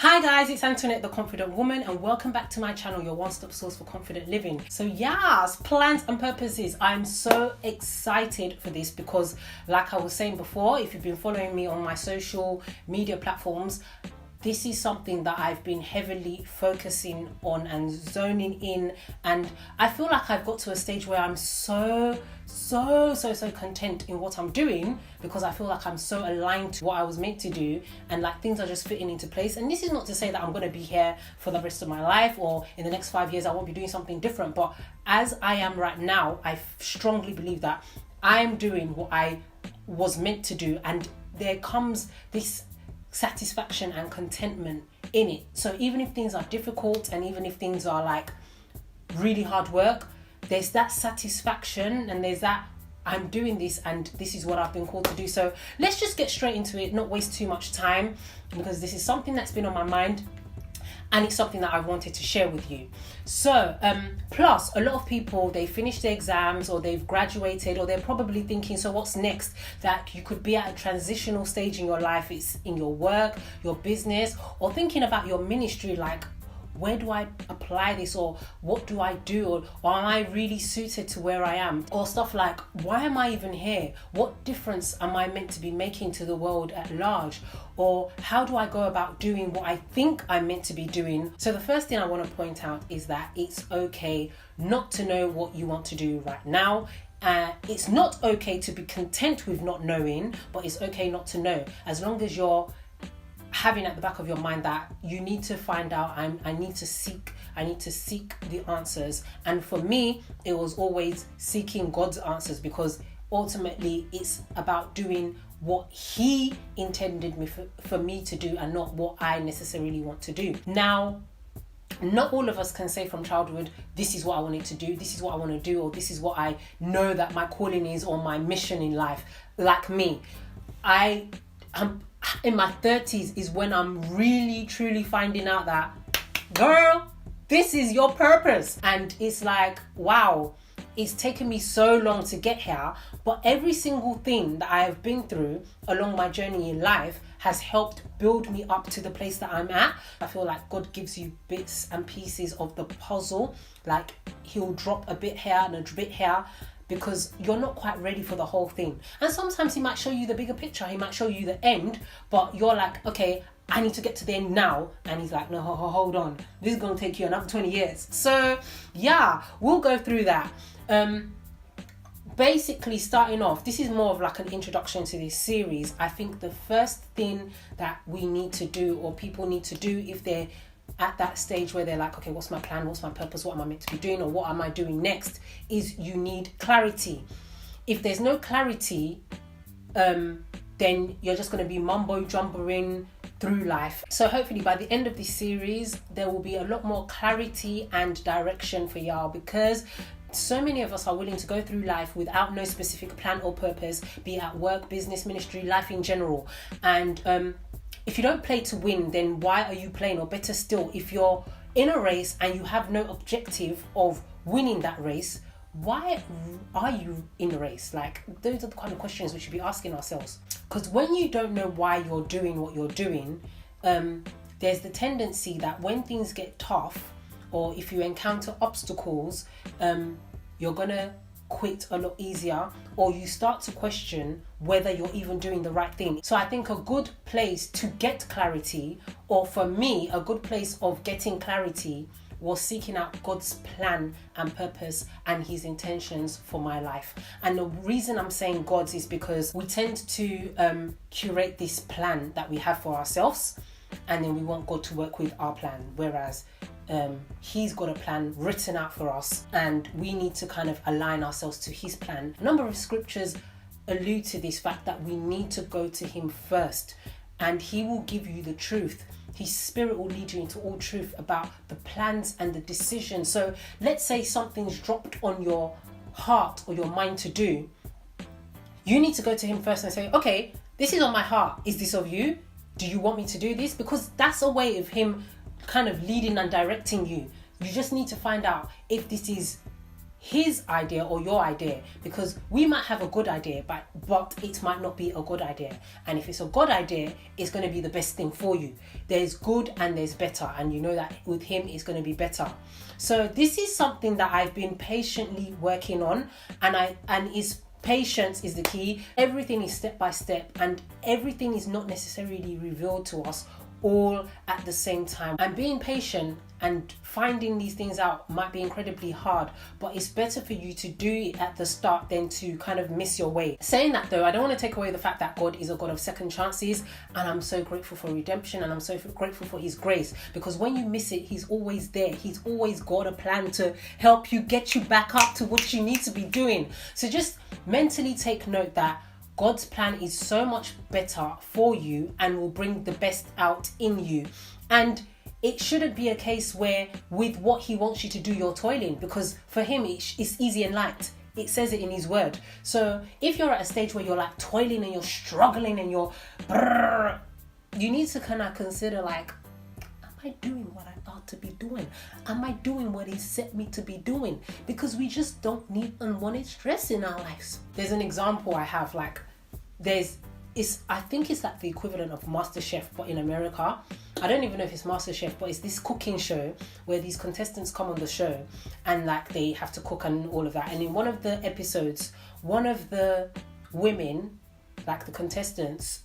Hi guys, it's Antoinette, the Confident Woman, and welcome back to my channel, your one-stop source for confident living. So yes, plans and purposes. I'm so excited for this because, like I was saying before, if you've been following me on my social media platforms, this is something that I've been heavily focusing on and zoning in, and I feel like I've got to a stage where I'm so content in what I'm doing because I feel like I'm so aligned to what I was meant to do, and like things are just fitting into place. And this is not to say that I'm going to be here for the rest of my life or in the next 5 years I won't be doing something different, but as I am right now, I strongly believe that I'm doing what I was meant to do, and there comes this satisfaction and contentment in it. So even if things are difficult and even if things are like really hard work, there's that satisfaction and there's that I'm doing this and this is what I've been called to do. So let's just get straight into it, not waste too much time, because this is something that's been on my mind and it's something that I wanted to share with you. So plus a lot of people, they finished their exams or they've graduated or they're probably thinking, so what's next? That you could be at a transitional stage in your life. It's in your work, your business, or thinking about your ministry, like, where do I apply this, or what do I do, or am I really suited to where I am, or stuff like, why am I even here? What difference am I meant to be making to the world at large, or how do I go about doing what I think I'm meant to be doing? So the first thing I want to point out is that it's okay not to know what you want to do right now. It's not okay to be content with not knowing, but it's okay not to know, as long as you're having at the back of your mind that you need to find out. I need to seek the answers. And for me, it was always seeking God's answers, because ultimately it's about doing what He intended for me to do and not what I necessarily want to do. Now, not all of us can say from childhood, this is what I wanted to do, this is what I want to do, or this is what I know that my calling is or my mission in life. Like me, I am in my 30s is when I'm really truly finding out that, girl, this is your purpose. And it's like, wow, it's taken me so long to get here, but every single thing that I have been through along my journey in life has helped build me up to the place that I'm at. I feel like God gives you bits and pieces of the puzzle, like He'll drop a bit here and a bit here, because you're not quite ready for the whole thing. And sometimes He might show you the bigger picture, He might show you the end, but you're like, okay, I need to get to the end now. And He's like, no, hold on, this is going to take you another 20 years. So yeah, we'll go through that. Basically, starting off, this is more of like an introduction to this series. I think the first thing that we need to do, or people need to do if they're at that stage where they're like, okay, what's my plan, what's my purpose, what am I meant to be doing, or what am I doing next, is you need clarity. If there's no clarity, then you're just going to be mumbo jumbering through life. So hopefully by the end of this series, there will be a lot more clarity and direction for y'all, because so many of us are willing to go through life without no specific plan or purpose, be it at work, business, ministry, life in general. And if you don't play to win, then why are you playing? Or better still, if you're in a race and you have no objective of winning that race, why are you in the race? Like, those are the kind of questions we should be asking ourselves. Because when you don't know why you're doing what you're doing, there's the tendency that when things get tough, or if you encounter obstacles, you're gonna quit a lot easier, or you start to question whether you're even doing the right thing. So I think a good place to get clarity, or for me, a good place of getting clarity, was seeking out God's plan and purpose and His intentions for my life. And the reason I'm saying God's is because we tend to curate this plan that we have for ourselves, and then we want God to work with our plan, whereas He's got a plan written out for us, and we need to kind of align ourselves to His plan. A number of scriptures allude to this fact that we need to go to Him first, and He will give you the truth. His Spirit will lead you into all truth about the plans and the decisions. So let's say something's dropped on your heart or your mind to do. You need to go to Him first and say, okay, this is on my heart. Is this of you? Do you want me to do this? Because that's a way of Him kind of leading and directing you. You just need to find out if this is his idea or your idea, because we might have a good idea, but it might not be a good idea. And if it's a good idea, it's going to be the best thing for you. There's good and there's better, and you know that with him it's going to be better. So this is something that I've been patiently working on, and patience is the key. Everything is step by step, and everything is not necessarily revealed to us all at the same time. And being patient and finding these things out might be incredibly hard, but it's better for you to do it at the start than to kind of miss your way. Saying that though, I don't want to take away the fact that God is a God of second chances, and I'm so grateful for redemption, and I'm so grateful for his grace, because when you miss it, he's always there. He's always got a plan to help you get you back up to what you need to be doing. So just mentally take note that God's plan is so much better for you and will bring the best out in you. And it shouldn't be a case where with what he wants you to do, you're toiling, because for him, it's easy and light. It says it in his word. So if you're at a stage where you're like toiling and you're struggling and you need to kind of consider like, am I doing what I ought to be doing? Am I doing what he set me to be doing? Because we just don't need unwanted stress in our lives. There's an example I have, like, I think it's like the equivalent of MasterChef, but in America. I don't even know if it's MasterChef, but it's this cooking show where these contestants come on the show and like they have to cook and all of that. And in one of the episodes, one of the women, like the contestants,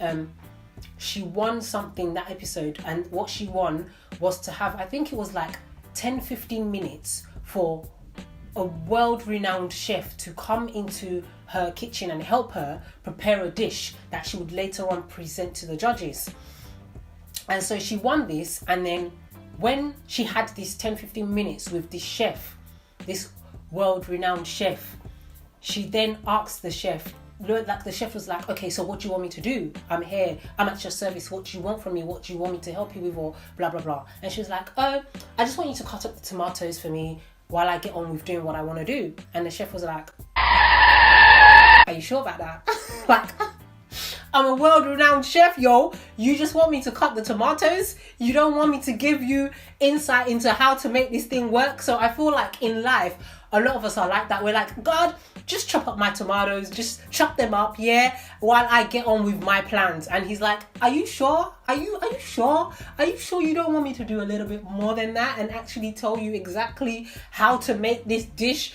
she won something that episode, and what she won was to have, I think it was like 10-15 minutes for a world-renowned chef to come into her kitchen and help her prepare a dish that she would later on present to the judges. And so she won this, and then when she had these 10-15 minutes with this chef, this world-renowned chef, she then asked the chef, like the chef was like, okay, so what do you want me to do? I'm here, I'm at your service, what do you want from me? What do you want me to help you with, or blah, blah, blah. And she was like, oh, I just want you to cut up the tomatoes for me while I get on with doing what I want to do. And the chef was like, are you sure about that? Like, I'm a world-renowned chef, yo. You just want me to cut the tomatoes? You don't want me to give you insight into how to make this thing work? So I feel like in life, a lot of us are like that. We're like, God, just chop up my tomatoes, just chop them up, yeah, while I get on with my plans. And he's like, are you sure? Are you sure? Are you sure you don't want me to do a little bit more than that and actually tell you exactly how to make this dish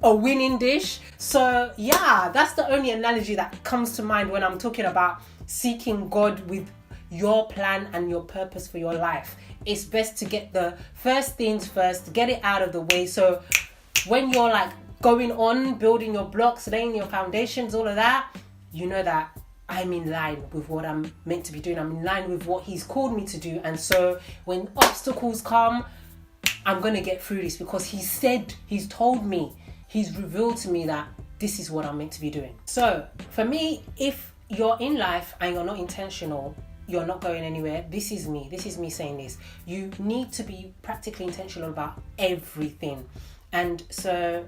a winning dish? So yeah, that's the only analogy that comes to mind when I'm talking about seeking God with your plan and your purpose for your life. It's best to get the first things first, get it out of the way, so when you're like going on, building your blocks, laying your foundations, all of that, you know that I'm in line with what I'm meant to be doing. I'm in line with what he's called me to do. And so when obstacles come, I'm going to get through this, because he's told me, he's revealed to me that this is what I'm meant to be doing. So for me, if you're in life and you're not intentional, you're not going anywhere. This is me saying this. You need to be practically intentional about everything. And so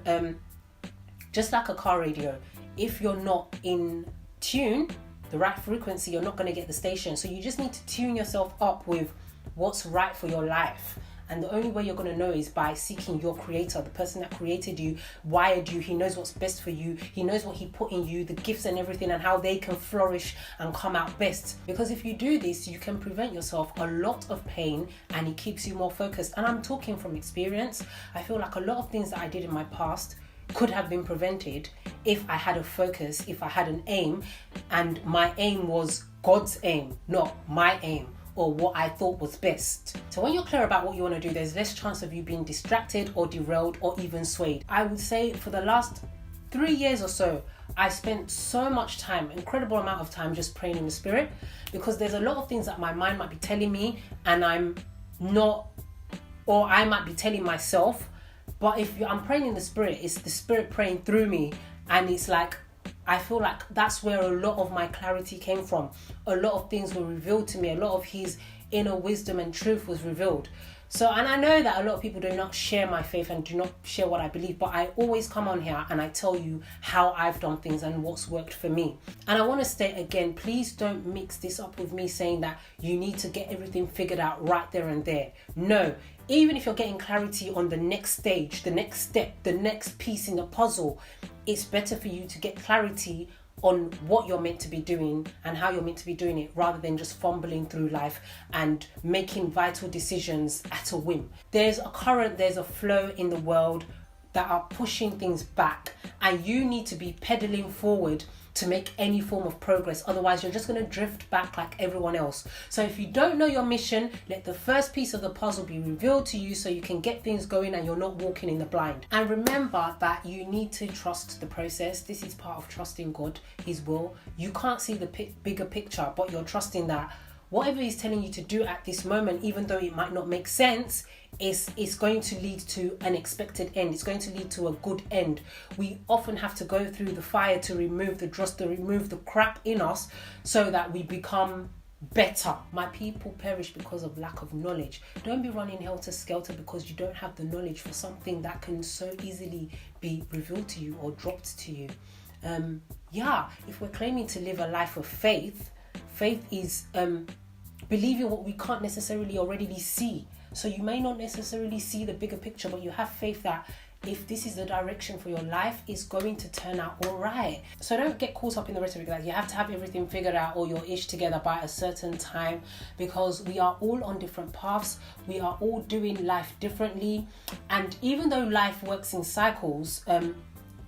just like a car radio, if you're not in tune, the right frequency, you're not going to get the station. So you just need to tune yourself up with what's right for your life. And the only way you're going to know is by seeking your creator, the person that created you, wired you. He knows what's best for you. He knows what he put in you, the gifts and everything, and how they can flourish and come out best. Because if you do this, you can prevent yourself a lot of pain, and it keeps you more focused. And I'm talking from experience. I feel like a lot of things that I did in my past could have been prevented if I had a focus, if I had an aim, and my aim was God's aim, not my aim, or what I thought was best. So when you're clear about what you want to do, there's less chance of you being distracted or derailed or even swayed. I would say for the last 3 years or so, I spent so much time, incredible amount of time, just praying in the spirit, because there's a lot of things that my mind might be telling me and I'm not, or I might be telling myself. But if I'm praying in the spirit, it's the spirit praying through me, and it's like, I feel like that's where a lot of my clarity came from. A lot of things were revealed to me. A lot of his inner wisdom and truth was revealed. So, and I know that a lot of people do not share my faith and do not share what I believe, but I always come on here and I tell you how I've done things and what's worked for me. And I want to state again, please don't mix this up with me saying that you need to get everything figured out right there and there. No, even if you're getting clarity on the next stage, the next step, the next piece in the puzzle, it's better for you to get clarity on what you're meant to be doing and how you're meant to be doing it, rather than just fumbling through life and making vital decisions at a whim. There's a current, there's a flow in the world that are pushing things back, and you need to be pedaling forward to make any form of progress. Otherwise, you're just going to drift back like everyone else. So if you don't know your mission, let the first piece of the puzzle be revealed to you so you can get things going and you're not walking in the blind. And remember that you need to trust the process. This is part of trusting God, His will. You can't see the bigger picture, but you're trusting that whatever He's telling you to do at this moment, even though it might not make sense, is going to lead to an expected end. It's going to lead to a good end. We often have to go through the fire to remove the dross, to remove the crap in us so that we become better. My people perish because of lack of knowledge. Don't be running helter-skelter because you don't have the knowledge for something that can so easily be revealed to you or dropped to you. If we're claiming to live a life of faith, faith is believing what we can't necessarily already see. So you may not necessarily see the bigger picture, but you have faith that if this is the direction for your life, it's going to turn out all right. So don't get caught up in the rhetoric that you have to have everything figured out or your ish together by a certain time, because we are all on different paths. We are all doing life differently. And even though life works in cycles, and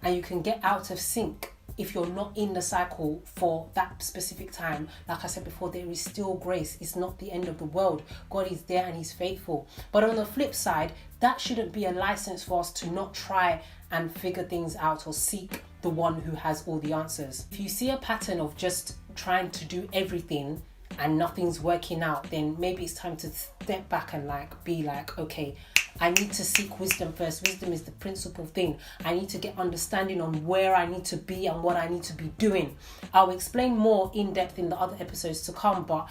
you can get out of sync if you're not in the cycle for that specific time, like I said before, there is still grace. It's not the end of the world. God is there and He's faithful. But on the flip side, that shouldn't be a license for us to not try and figure things out or seek the one who has all the answers. If you see a pattern of just trying to do everything and nothing's working out, then maybe it's time to step back and be like, okay, I need to seek wisdom first. Wisdom is the principal thing. I need to get understanding on where I need to be and what I need to be doing. I'll explain more in depth in the other episodes to come, but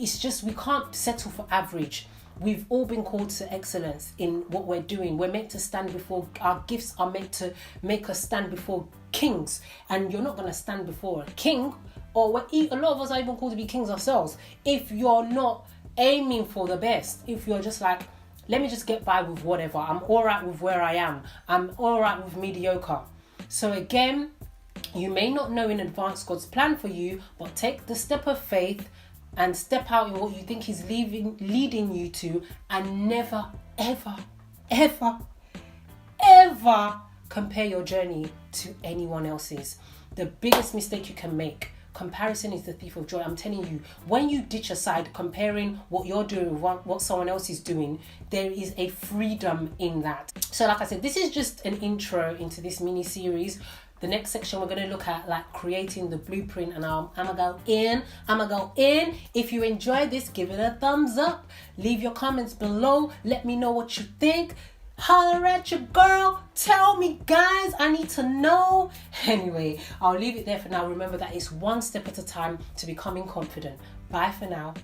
it's just we can't settle for average. We've all been called to excellence in what we're doing. We're meant to stand before, our gifts are meant to make us stand before kings. And you're not going to stand before a king, or a lot of us are even called to be kings ourselves, if you're not aiming for the best. If you're just like, let me just get by with whatever. I'm all right with where I am. I'm all right with mediocre. So again, you may not know in advance God's plan for you, but take the step of faith and step out in what you think He's leading you to, and never, ever, ever, ever compare your journey to anyone else's. The biggest mistake you can make. Comparison is the thief of joy. I'm telling you, when you ditch aside comparing what you're doing with what someone else is doing, there is a freedom in that. So like I said, this is just an intro into this mini series. The next section we're going to look at creating the blueprint, and I'm gonna go in. If you enjoyed this, give it a thumbs up. Leave your comments below. Let me know what you think. Holler at your girl. Tell me, guys. I need to know. Anyway, I'll leave it there for now. Remember that it's one step at a time to becoming confident. Bye for now.